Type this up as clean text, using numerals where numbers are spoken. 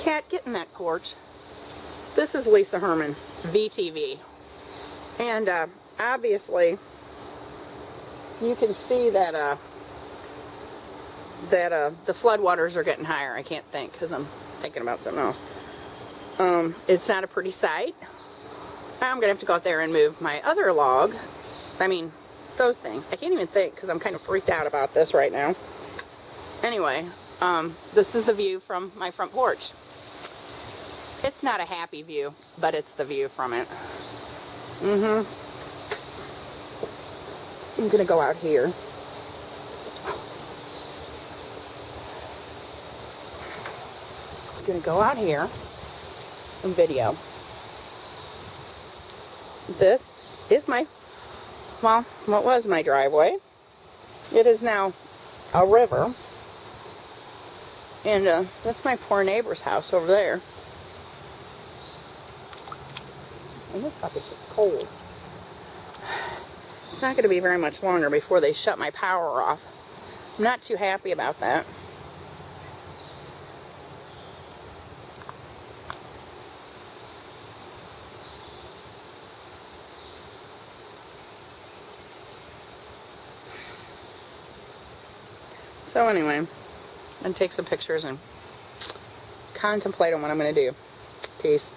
Can't get in that porch. This is Lisa Herman, VTV. And obviously, you can see that the floodwaters are getting higher. I can't think because I'm thinking about something else. It's not a pretty sight. I'm gonna have to go out there and move my other log. I mean, those things. I can't even think because I'm kind of freaked out about this right now. Anyway, this is the view from my front porch. It's not a happy view, but it's the view from it. I'm gonna go out here. I'm gonna go out here and video. This is my, well, what was my driveway. It is now a river. And that's my poor neighbor's house over there. And this fucking shit's cold. It's not going to be very much longer before they shut my power off. I'm not too happy about that. So anyway, I'm going to take some pictures and contemplate on what I'm going to do. Peace.